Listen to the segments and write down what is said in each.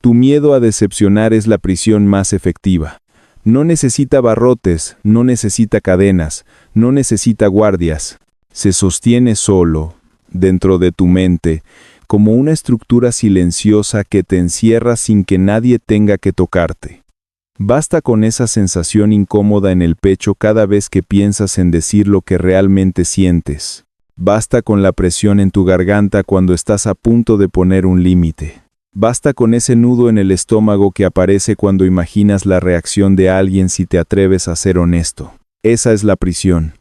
Tu miedo a decepcionar es la prisión más efectiva. No necesita barrotes, no necesita cadenas, no necesita guardias. Se sostiene solo, dentro de tu mente, como una estructura silenciosa que te encierra sin que nadie tenga que tocarte. Basta con esa sensación incómoda en el pecho cada vez que piensas en decir lo que realmente sientes. Basta con la presión en tu garganta cuando estás a punto de poner un límite. Basta con ese nudo en el estómago que aparece cuando imaginas la reacción de alguien si te atreves a ser honesto. Esa es la prisión.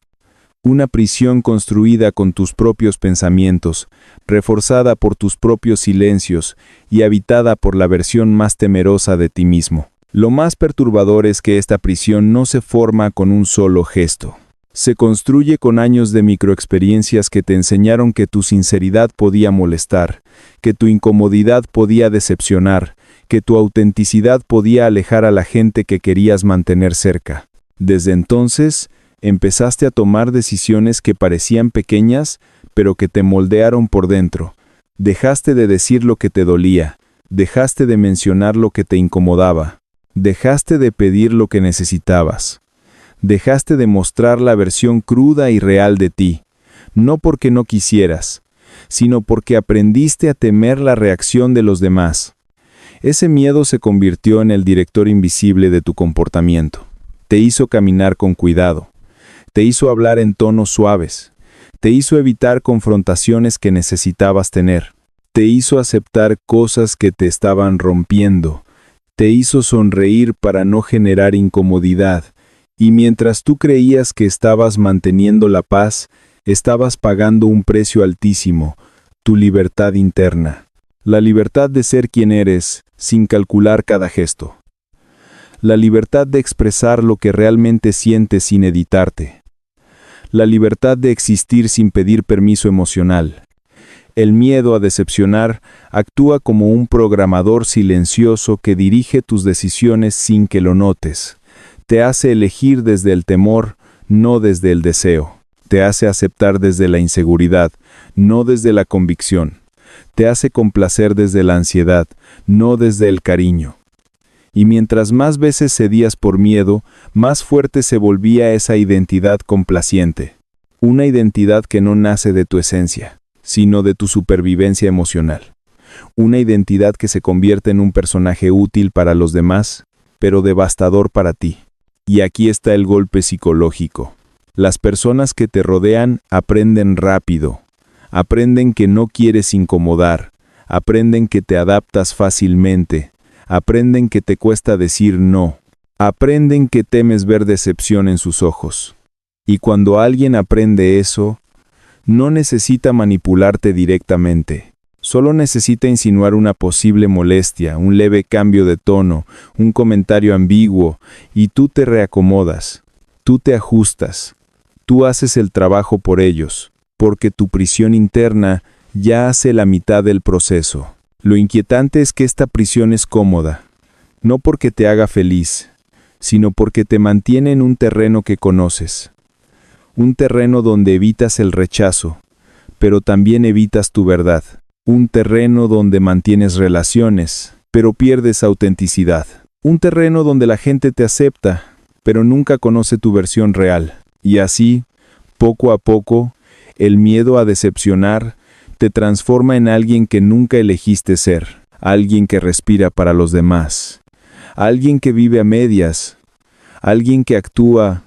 Una prisión construida con tus propios pensamientos, reforzada por tus propios silencios y habitada por la versión más temerosa de ti mismo. Lo más perturbador es que esta prisión no se forma con un solo gesto. Se construye con años de microexperiencias que te enseñaron que tu sinceridad podía molestar, que tu incomodidad podía decepcionar, que tu autenticidad podía alejar a la gente que querías mantener cerca. Desde entonces, empezaste a tomar decisiones que parecían pequeñas, pero que te moldearon por dentro. Dejaste de decir lo que te dolía, dejaste de mencionar lo que te incomodaba. Dejaste de pedir lo que necesitabas. Dejaste de mostrar la versión cruda y real de ti, no porque no quisieras, sino porque aprendiste a temer la reacción de los demás. Ese miedo se convirtió en el director invisible de tu comportamiento. Te hizo caminar con cuidado. Te hizo hablar en tonos suaves. Te hizo evitar confrontaciones que necesitabas tener. Te hizo aceptar cosas que te estaban rompiendo. Te hizo sonreír para no generar incomodidad, y mientras tú creías que estabas manteniendo la paz, estabas pagando un precio altísimo, tu libertad interna. La libertad de ser quien eres, sin calcular cada gesto. La libertad de expresar lo que realmente sientes sin editarte. La libertad de existir sin pedir permiso emocional. El miedo a decepcionar actúa como un programador silencioso que dirige tus decisiones sin que lo notes. Te hace elegir desde el temor, no desde el deseo. Te hace aceptar desde la inseguridad, no desde la convicción. Te hace complacer desde la ansiedad, no desde el cariño. Y mientras más veces cedías por miedo, más fuerte se volvía esa identidad complaciente. Una identidad que no nace de tu esencia, sino de tu supervivencia emocional. Una identidad que se convierte en un personaje útil para los demás, pero devastador para ti. Y aquí está el golpe psicológico. Las personas que te rodean aprenden rápido. Aprenden que no quieres incomodar. Aprenden que te adaptas fácilmente. Aprenden que te cuesta decir no. Aprenden que temes ver decepción en sus ojos. Y cuando alguien aprende eso, no necesita manipularte directamente. Solo necesita insinuar una posible molestia, un leve cambio de tono, un comentario ambiguo, y tú te reacomodas, tú te ajustas, tú haces el trabajo por ellos, porque tu prisión interna ya hace la mitad del proceso. Lo inquietante es que esta prisión es cómoda, no porque te haga feliz, sino porque te mantiene en un terreno que conoces. Un terreno donde evitas el rechazo, pero también evitas tu verdad. Un terreno donde mantienes relaciones, pero pierdes autenticidad. Un terreno donde la gente te acepta, pero nunca conoce tu versión real. Y así, poco a poco, el miedo a decepcionar te transforma en alguien que nunca elegiste ser. Alguien que respira para los demás. Alguien que vive a medias. Alguien que actúa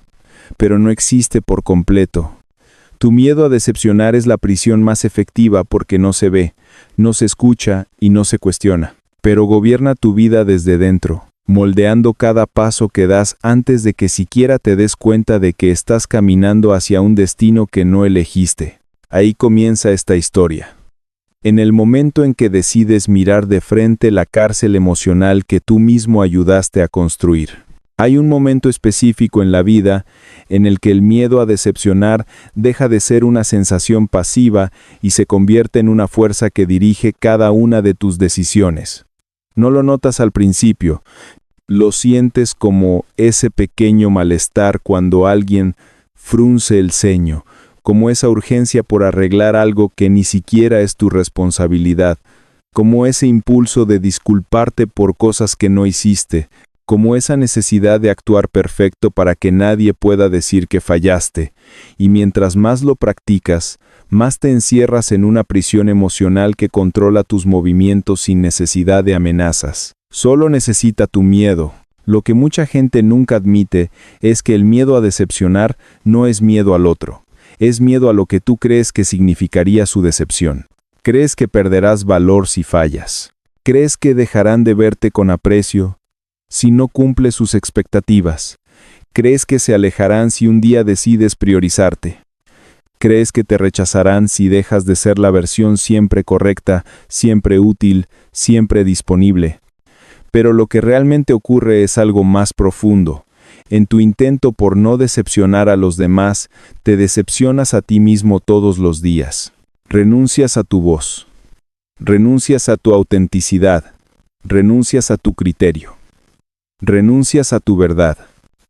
pero no existe por completo. Tu miedo a decepcionar es la prisión más efectiva porque no se ve, no se escucha y no se cuestiona, pero gobierna tu vida desde dentro, moldeando cada paso que das antes de que siquiera te des cuenta de que estás caminando hacia un destino que no elegiste. Ahí comienza esta historia. En el momento en que decides mirar de frente la cárcel emocional que tú mismo ayudaste a construir. Hay un momento específico en la vida en el que el miedo a decepcionar deja de ser una sensación pasiva y se convierte en una fuerza que dirige cada una de tus decisiones. No lo notas al principio, lo sientes como ese pequeño malestar cuando alguien frunce el ceño, como esa urgencia por arreglar algo que ni siquiera es tu responsabilidad, como ese impulso de disculparte por cosas que no hiciste, como esa necesidad de actuar perfecto para que nadie pueda decir que fallaste, y mientras más lo practicas, más te encierras en una prisión emocional que controla tus movimientos sin necesidad de amenazas. Solo necesita tu miedo. Lo que mucha gente nunca admite es que el miedo a decepcionar no es miedo al otro, es miedo a lo que tú crees que significaría su decepción. Crees que perderás valor si fallas. Crees que dejarán de verte con aprecio si no cumples sus expectativas. Crees que se alejarán si un día decides priorizarte. Crees que te rechazarán si dejas de ser la versión siempre correcta, siempre útil, siempre disponible. Pero lo que realmente ocurre es algo más profundo. En tu intento por no decepcionar a los demás, te decepcionas a ti mismo todos los días. Renuncias a tu voz. Renuncias a tu autenticidad. Renuncias a tu criterio. Renuncias a tu verdad.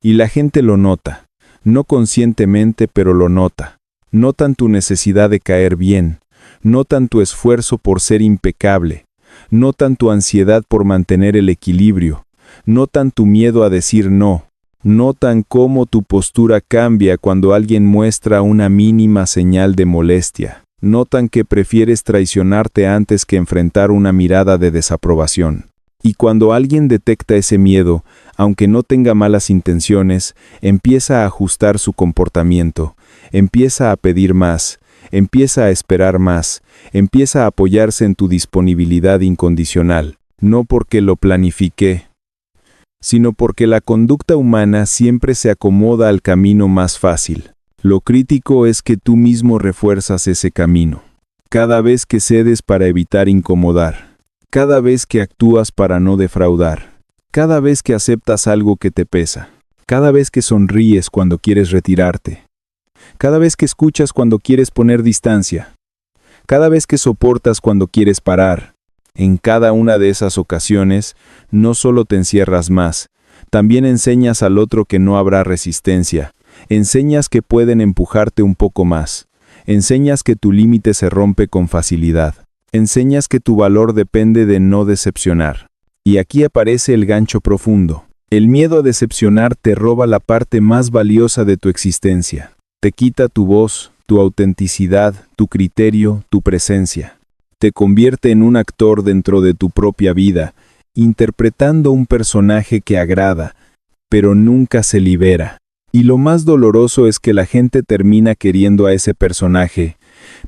Y la gente lo nota. No conscientemente, pero lo nota. Notan tu necesidad de caer bien. Notan tu esfuerzo por ser impecable. Notan tu ansiedad por mantener el equilibrio. Notan tu miedo a decir no. Notan cómo tu postura cambia cuando alguien muestra una mínima señal de molestia. Notan que prefieres traicionarte antes que enfrentar una mirada de desaprobación. Y cuando alguien detecta ese miedo, aunque no tenga malas intenciones, empieza a ajustar su comportamiento, empieza a pedir más, empieza a esperar más, empieza a apoyarse en tu disponibilidad incondicional, no porque lo planifiqué, sino porque la conducta humana siempre se acomoda al camino más fácil. Lo crítico es que tú mismo refuerzas ese camino. Cada vez que cedes para evitar incomodar, cada vez que actúas para no defraudar, cada vez que aceptas algo que te pesa, cada vez que sonríes cuando quieres retirarte, cada vez que escuchas cuando quieres poner distancia, cada vez que soportas cuando quieres parar, en cada una de esas ocasiones, no solo te encierras más, también enseñas al otro que no habrá resistencia, enseñas que pueden empujarte un poco más, enseñas que tu límite se rompe con facilidad, enseñas que tu valor depende de no decepcionar. Y aquí aparece el gancho profundo. El miedo a decepcionar te roba la parte más valiosa de tu existencia. Te quita tu voz, tu autenticidad, tu criterio, tu presencia. Te convierte en un actor dentro de tu propia vida, interpretando un personaje que agrada, pero nunca se libera. Y lo más doloroso es que la gente termina queriendo a ese personaje,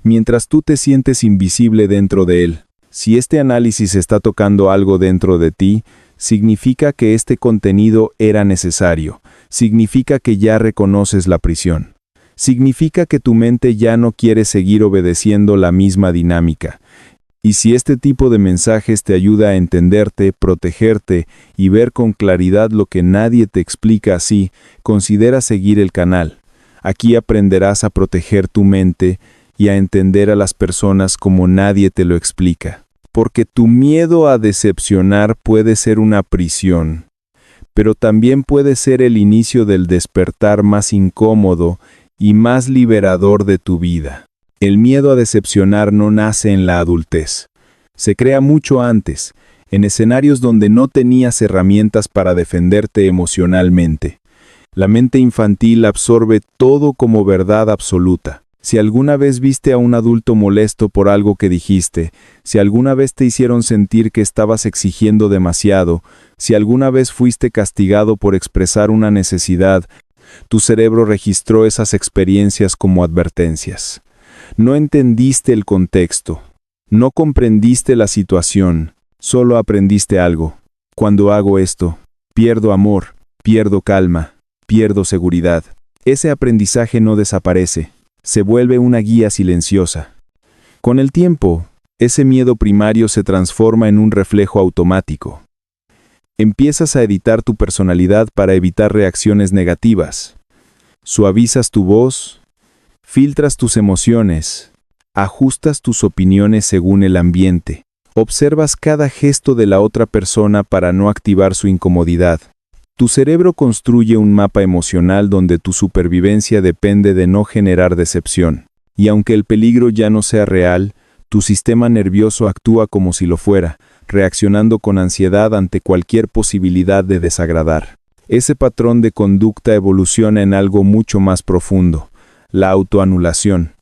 mientras tú te sientes invisible dentro de él. Si este análisis está tocando algo dentro de ti, significa que este contenido era necesario, significa que ya reconoces la prisión. Significa que tu mente ya no quiere seguir obedeciendo la misma dinámica. Y si este tipo de mensajes te ayuda a entenderte, protegerte y ver con claridad lo que nadie te explica así, considera seguir el canal. Aquí aprenderás a proteger tu mente y a entender a las personas como nadie te lo explica. Porque tu miedo a decepcionar puede ser una prisión, pero también puede ser el inicio del despertar más incómodo y más liberador de tu vida. El miedo a decepcionar no nace en la adultez. Se crea mucho antes, en escenarios donde no tenías herramientas para defenderte emocionalmente. La mente infantil absorbe todo como verdad absoluta. Si alguna vez viste a un adulto molesto por algo que dijiste, si alguna vez te hicieron sentir que estabas exigiendo demasiado, si alguna vez fuiste castigado por expresar una necesidad, tu cerebro registró esas experiencias como advertencias. No entendiste el contexto, no comprendiste la situación, solo aprendiste algo. Cuando hago esto, pierdo amor, pierdo calma, pierdo seguridad. Ese aprendizaje no desaparece, se vuelve una guía silenciosa. Con el tiempo, ese miedo primario se transforma en un reflejo automático. Empiezas a editar tu personalidad para evitar reacciones negativas. Suavizas tu voz, filtras tus emociones, ajustas tus opiniones según el ambiente. Observas cada gesto de la otra persona para no activar su incomodidad. Tu cerebro construye un mapa emocional donde tu supervivencia depende de no generar decepción. Y aunque el peligro ya no sea real, Tu sistema nervioso actúa como si lo fuera, reaccionando con ansiedad ante cualquier posibilidad de desagradar. Ese patrón de conducta evoluciona en algo mucho más profundo, la autoanulación.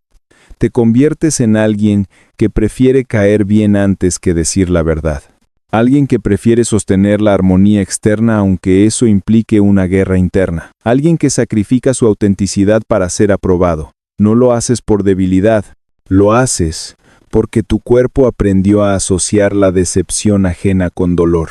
Te conviertes en alguien que prefiere caer bien antes que decir la verdad. Alguien que prefiere sostener la armonía externa aunque eso implique una guerra interna. Alguien que sacrifica su autenticidad para ser aprobado. No lo haces por debilidad, lo haces porque tu cuerpo aprendió a asociar la decepción ajena con dolor.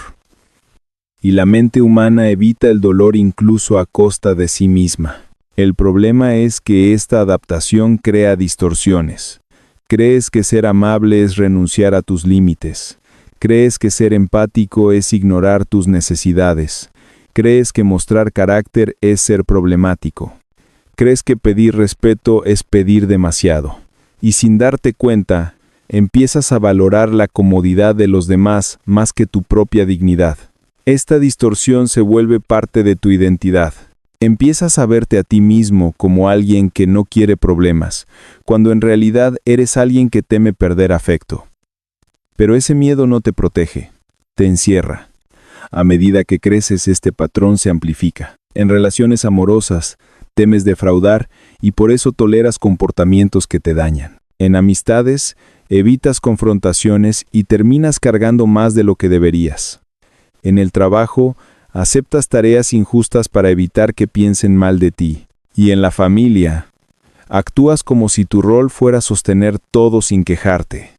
Y la mente humana evita el dolor incluso a costa de sí misma. El problema es que esta adaptación crea distorsiones. Crees que ser amable es renunciar a tus límites. Crees que ser empático es ignorar tus necesidades. Crees que mostrar carácter es ser problemático. Crees que pedir respeto es pedir demasiado. Y sin darte cuenta, empiezas a valorar la comodidad de los demás más que tu propia dignidad. Esta distorsión se vuelve parte de tu identidad. Empiezas a verte a ti mismo como alguien que no quiere problemas, cuando en realidad eres alguien que teme perder afecto. Pero ese miedo no te protege, te encierra. A medida que creces, este patrón se amplifica. En relaciones amorosas, temes defraudar y por eso toleras comportamientos que te dañan. En amistades, evitas confrontaciones y terminas cargando más de lo que deberías. En el trabajo, aceptas tareas injustas para evitar que piensen mal de ti. Y en la familia, actúas como si tu rol fuera sostener todo sin quejarte.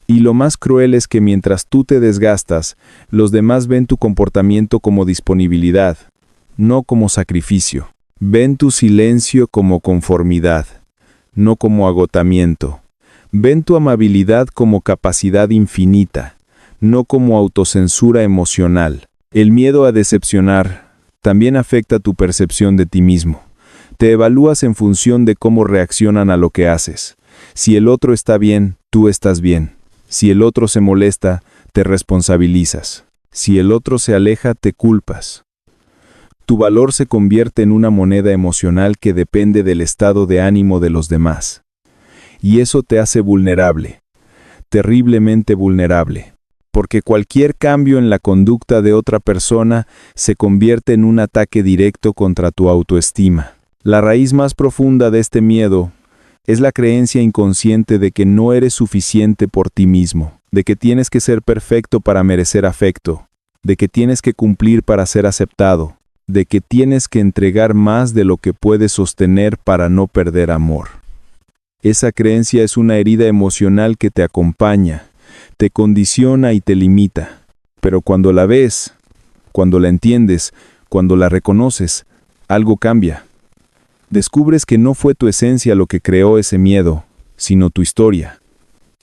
Y lo más cruel es que mientras tú te desgastas, los demás ven tu comportamiento como disponibilidad, no como sacrificio. Ven tu silencio como conformidad, no como agotamiento. Ven tu amabilidad como capacidad infinita, no como autocensura emocional. El miedo a decepcionar también afecta tu percepción de ti mismo. Te evalúas en función de cómo reaccionan a lo que haces. Si el otro está bien, tú estás bien. Si el otro se molesta, te responsabilizas. Si el otro se aleja, te culpas. Tu valor se convierte en una moneda emocional que depende del estado de ánimo de los demás. Y eso te hace vulnerable, terriblemente vulnerable, porque cualquier cambio en la conducta de otra persona se convierte en un ataque directo contra tu autoestima. La raíz más profunda de este miedo es la creencia inconsciente de que no eres suficiente por ti mismo, de que tienes que ser perfecto para merecer afecto, de que tienes que cumplir para ser aceptado, de que tienes que entregar más de lo que puedes sostener para no perder amor. Esa creencia es una herida emocional que te acompaña, te condiciona y te limita. Pero cuando la ves, cuando la entiendes, cuando la reconoces, algo cambia. Descubres que no fue tu esencia lo que creó ese miedo, sino tu historia.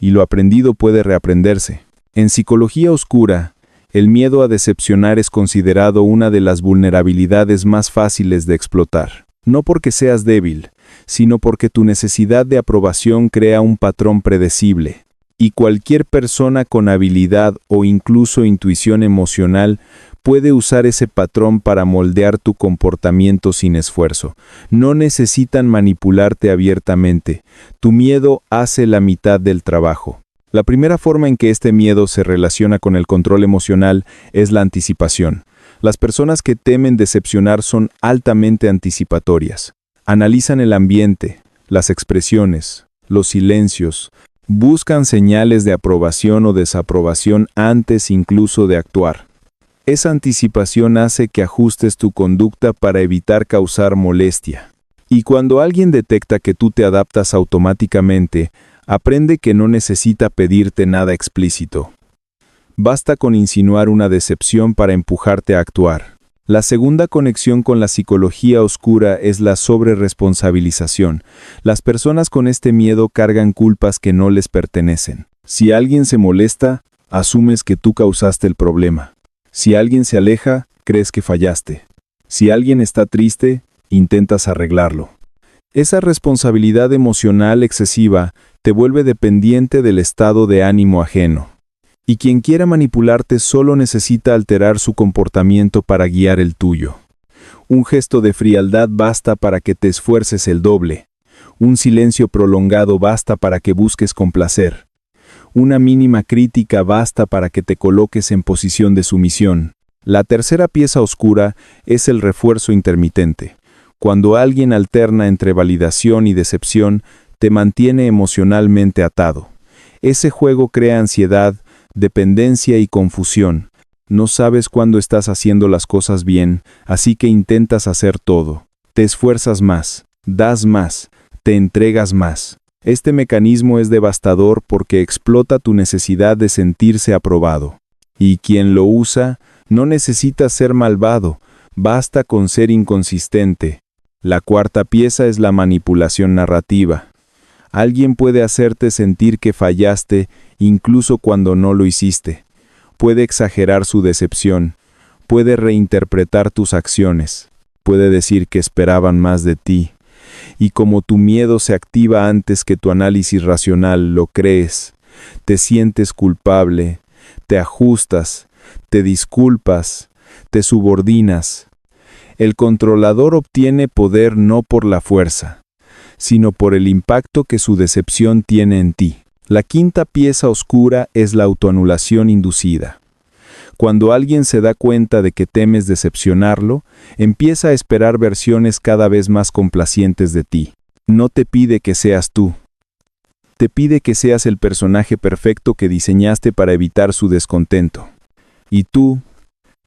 Y lo aprendido puede reaprenderse. En psicología oscura, el miedo a decepcionar es considerado una de las vulnerabilidades más fáciles de explotar. No porque seas débil, sino porque tu necesidad de aprobación crea un patrón predecible. Y cualquier persona con habilidad o incluso intuición emocional puede usar ese patrón para moldear tu comportamiento sin esfuerzo. No necesitan manipularte abiertamente. Tu miedo hace la mitad del trabajo. La primera forma en que este miedo se relaciona con el control emocional es la anticipación. Las personas que temen decepcionar son altamente anticipatorias. Analizan el ambiente, las expresiones, los silencios, buscan señales de aprobación o desaprobación antes incluso de actuar. Esa anticipación hace que ajustes tu conducta para evitar causar molestia. Y cuando alguien detecta que tú te adaptas automáticamente, aprende que no necesita pedirte nada explícito. Basta con insinuar una decepción para empujarte a actuar. La segunda conexión con la psicología oscura es la sobreresponsabilización. Las personas con este miedo cargan culpas que no les pertenecen. Si alguien se molesta, asumes que tú causaste el problema. Si alguien se aleja, crees que fallaste. Si alguien está triste, intentas arreglarlo. Esa responsabilidad emocional excesiva te vuelve dependiente del estado de ánimo ajeno. Y quien quiera manipularte solo necesita alterar su comportamiento para guiar el tuyo. Un gesto de frialdad basta para que te esfuerces el doble. Un silencio prolongado basta para que busques complacer. Una mínima crítica basta para que te coloques en posición de sumisión. La tercera pieza oscura es el refuerzo intermitente. Cuando alguien alterna entre validación y decepción, te mantiene emocionalmente atado. Ese juego crea ansiedad, dependencia y confusión. No sabes cuándo estás haciendo las cosas bien, así que intentas hacer todo. Te esfuerzas más, das más, te entregas más. Este mecanismo es devastador porque explota tu necesidad de sentirse aprobado. Y quien lo usa, no necesita ser malvado, basta con ser inconsistente. La cuarta pieza es la manipulación narrativa. Alguien puede hacerte sentir que fallaste incluso cuando no lo hiciste. Puede exagerar su decepción, puede reinterpretar tus acciones, puede decir que esperaban más de ti. Y como tu miedo se activa antes que tu análisis racional, lo crees. Te sientes culpable, te ajustas, te disculpas, te subordinas. El controlador obtiene poder no por la fuerza, sino por el impacto que su decepción tiene en ti. La quinta pieza oscura es la autoanulación inducida. Cuando alguien se da cuenta de que temes decepcionarlo, empieza a esperar versiones cada vez más complacientes de ti. No te pide que seas tú. Te pide que seas el personaje perfecto que diseñaste para evitar su descontento. Y tú,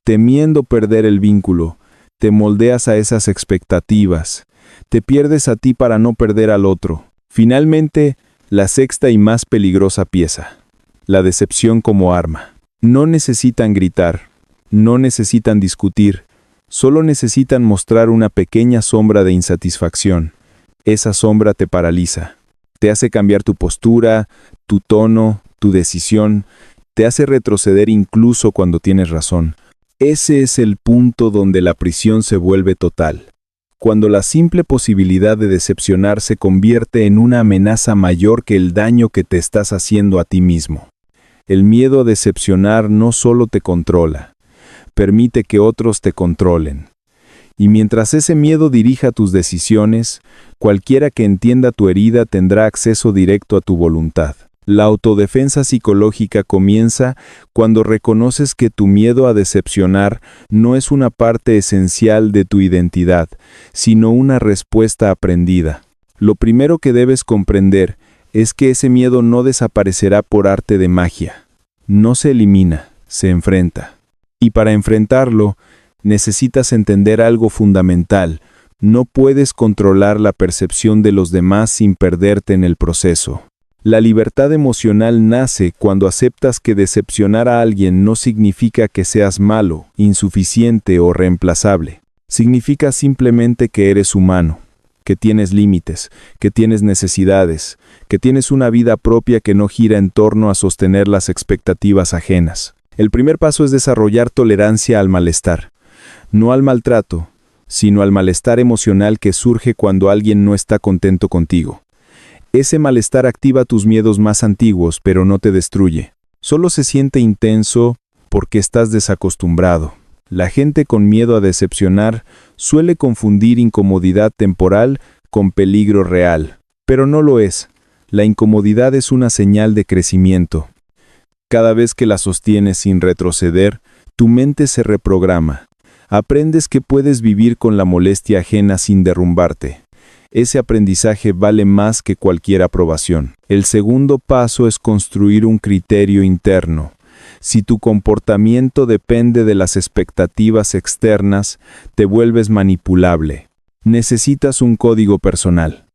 temiendo perder el vínculo, te moldeas a esas expectativas. Te pierdes a ti para no perder al otro. Finalmente, la sexta y más peligrosa pieza. La decepción como arma. No necesitan gritar, no necesitan discutir, solo necesitan mostrar una pequeña sombra de insatisfacción. Esa sombra te paraliza, te hace cambiar tu postura, tu tono, tu decisión, te hace retroceder incluso cuando tienes razón. Ese es el punto donde la prisión se vuelve total. Cuando la simple posibilidad de decepcionar se convierte en una amenaza mayor que el daño que te estás haciendo a ti mismo. El miedo a decepcionar no solo te controla, permite que otros te controlen. Y mientras ese miedo dirija tus decisiones, cualquiera que entienda tu herida tendrá acceso directo a tu voluntad. La autodefensa psicológica comienza cuando reconoces que tu miedo a decepcionar no es una parte esencial de tu identidad, sino una respuesta aprendida. Lo primero que debes comprender es que ese miedo no desaparecerá por arte de magia. No se elimina, se enfrenta. Y para enfrentarlo, necesitas entender algo fundamental. No puedes controlar la percepción de los demás sin perderte en el proceso. La libertad emocional nace cuando aceptas que decepcionar a alguien no significa que seas malo, insuficiente o reemplazable. Significa simplemente que eres humano, que tienes límites, que tienes necesidades, que tienes una vida propia que no gira en torno a sostener las expectativas ajenas. El primer paso es desarrollar tolerancia al malestar, no al maltrato, sino al malestar emocional que surge cuando alguien no está contento contigo. Ese malestar activa tus miedos más antiguos, pero no te destruye. Solo se siente intenso porque estás desacostumbrado. La gente con miedo a decepcionar suele confundir incomodidad temporal con peligro real, pero no lo es. La incomodidad es una señal de crecimiento. Cada vez que la sostienes sin retroceder, tu mente se reprograma. Aprendes que puedes vivir con la molestia ajena sin derrumbarte. Ese aprendizaje vale más que cualquier aprobación. El segundo paso es construir un criterio interno. Si tu comportamiento depende de las expectativas externas, te vuelves manipulable. Necesitas un código personal.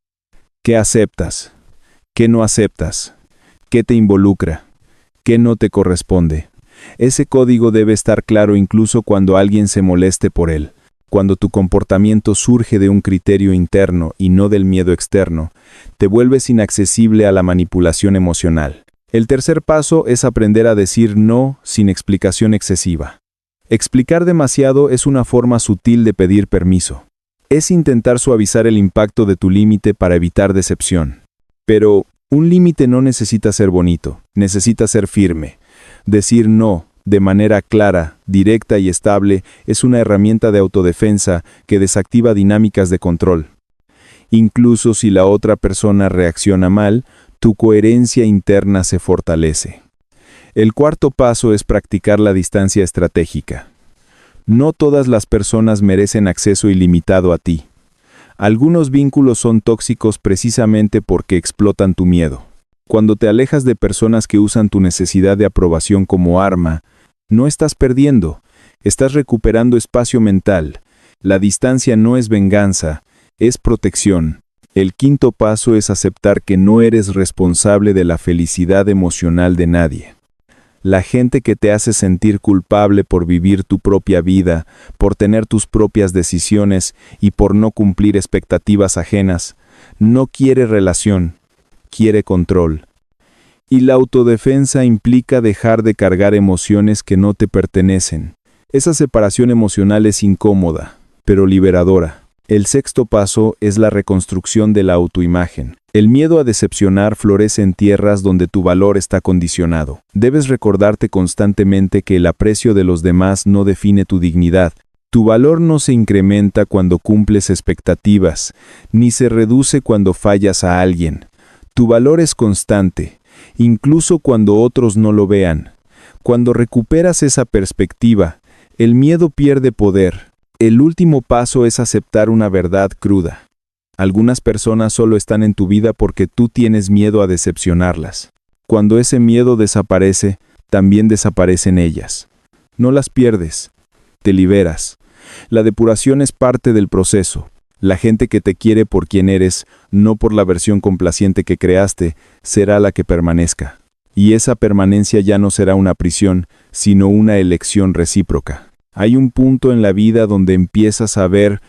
¿Qué aceptas? ¿Qué no aceptas? ¿Qué te involucra? ¿Qué no te corresponde? Ese código debe estar claro incluso cuando alguien se moleste por él. Cuando tu comportamiento surge de un criterio interno y no del miedo externo, te vuelves inaccesible a la manipulación emocional. El tercer paso es aprender a decir no sin explicación excesiva. Explicar demasiado es una forma sutil de pedir permiso. Es intentar suavizar el impacto de tu límite para evitar decepción. Pero un límite no necesita ser bonito, necesita ser firme. Decir no de manera clara, directa y estable es una herramienta de autodefensa que desactiva dinámicas de control. Incluso si la otra persona reacciona mal, tu coherencia interna se fortalece. El cuarto paso es practicar la distancia estratégica. No todas las personas merecen acceso ilimitado a ti. Algunos vínculos son tóxicos precisamente porque explotan tu miedo. Cuando te alejas de personas que usan tu necesidad de aprobación como arma, no estás perdiendo, estás recuperando espacio mental. La distancia no es venganza, es protección. El quinto paso es aceptar que no eres responsable de la felicidad emocional de nadie. La gente que te hace sentir culpable por vivir tu propia vida, por tener tus propias decisiones y por no cumplir expectativas ajenas, no quiere relación, quiere control. Y la autodefensa implica dejar de cargar emociones que no te pertenecen. Esa separación emocional es incómoda, pero liberadora. El sexto paso es la reconstrucción de la autoimagen. El miedo a decepcionar florece en tierras donde tu valor está condicionado. Debes recordarte constantemente que el aprecio de los demás no define tu dignidad. Tu valor no se incrementa cuando cumples expectativas, ni se reduce cuando fallas a alguien. Tu valor es constante, incluso cuando otros no lo vean. Cuando recuperas esa perspectiva, el miedo pierde poder. El último paso es aceptar una verdad cruda. Algunas personas solo están en tu vida porque tú tienes miedo a decepcionarlas. Cuando ese miedo desaparece, también desaparecen ellas. No las pierdes, te liberas. La depuración es parte del proceso. La gente que te quiere por quien eres, no por la versión complaciente que creaste, será la que permanezca. Y esa permanencia ya no será una prisión, sino una elección recíproca. Hay un punto en la vida donde empiezas a ver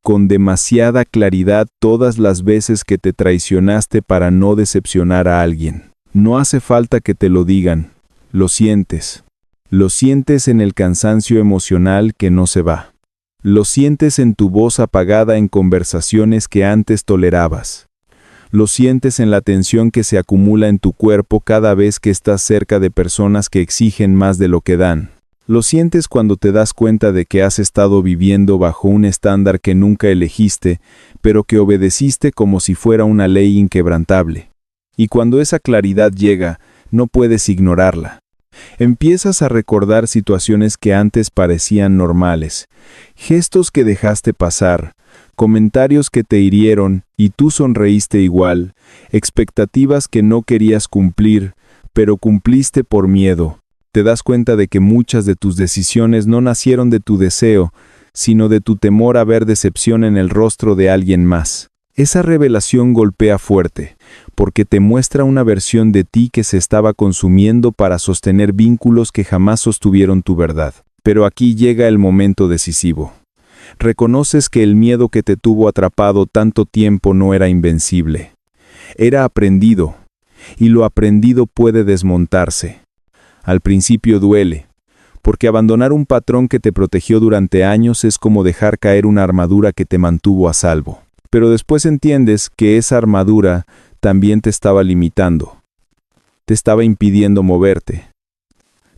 con demasiada claridad todas las veces que te traicionaste para no decepcionar a alguien. No hace falta que te lo digan, lo sientes. Lo sientes en el cansancio emocional que no se va. Lo sientes en tu voz apagada en conversaciones que antes tolerabas. Lo sientes en la tensión que se acumula en tu cuerpo cada vez que estás cerca de personas que exigen más de lo que dan. Lo sientes cuando te das cuenta de que has estado viviendo bajo un estándar que nunca elegiste, pero que obedeciste como si fuera una ley inquebrantable. Y cuando esa claridad llega, no puedes ignorarla. Empiezas a recordar situaciones que antes parecían normales, gestos que dejaste pasar, comentarios que te hirieron y tú sonreíste igual, expectativas que no querías cumplir, pero cumpliste por miedo. Te das cuenta de que muchas de tus decisiones no nacieron de tu deseo, sino de tu temor a ver decepción en el rostro de alguien más. Esa revelación golpea fuerte, porque te muestra una versión de ti que se estaba consumiendo para sostener vínculos que jamás sostuvieron tu verdad. Pero aquí llega el momento decisivo. Reconoces que el miedo que te tuvo atrapado tanto tiempo no era invencible. Era aprendido, y lo aprendido puede desmontarse. Al principio duele, porque abandonar un patrón que te protegió durante años es como dejar caer una armadura que te mantuvo a salvo. Pero después entiendes que esa armadura también te estaba limitando. Te estaba impidiendo moverte.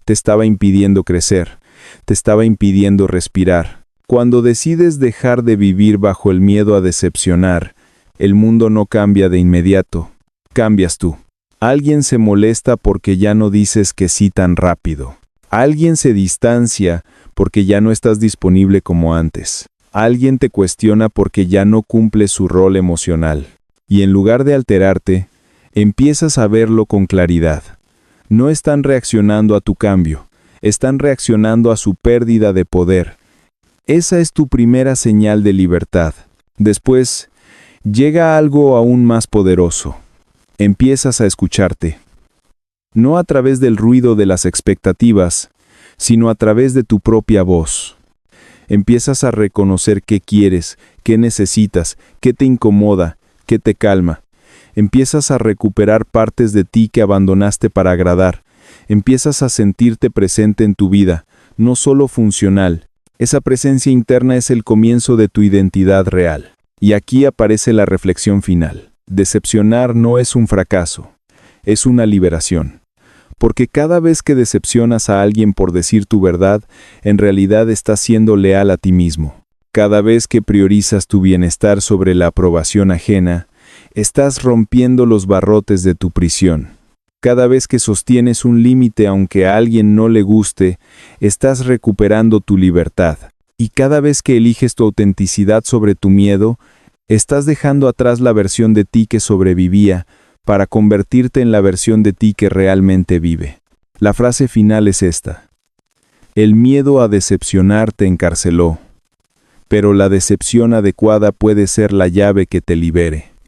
Te estaba impidiendo crecer. Te estaba impidiendo respirar. Cuando decides dejar de vivir bajo el miedo a decepcionar, el mundo no cambia de inmediato. Cambias tú. Alguien se molesta porque ya no dices que sí tan rápido. Alguien se distancia porque ya no estás disponible como antes. Alguien te cuestiona porque ya no cumple su rol emocional. Y en lugar de alterarte, empiezas a verlo con claridad. No están reaccionando a tu cambio, están reaccionando a su pérdida de poder. Esa es tu primera señal de libertad. Después, llega algo aún más poderoso. Empiezas a escucharte. No a través del ruido de las expectativas, sino a través de tu propia voz. Empiezas a reconocer qué quieres, qué necesitas, qué te incomoda, qué te calma. Empiezas a recuperar partes de ti que abandonaste para agradar. Empiezas a sentirte presente en tu vida, no solo funcional. Esa presencia interna es el comienzo de tu identidad real. Y aquí aparece la reflexión final. Decepcionar no es un fracaso, es una liberación. Porque cada vez que decepcionas a alguien por decir tu verdad, en realidad estás siendo leal a ti mismo. Cada vez que priorizas tu bienestar sobre la aprobación ajena, Estás rompiendo los barrotes de tu prisión. Cada vez que sostienes un límite aunque a alguien no le guste, estás recuperando tu libertad. Y cada vez que eliges tu autenticidad sobre tu miedo, estás dejando atrás la versión de ti que sobrevivía para convertirte en la versión de ti que realmente vive. La frase final es esta: el miedo a decepcionar te encarceló, pero la decepción adecuada puede ser la llave que te libere.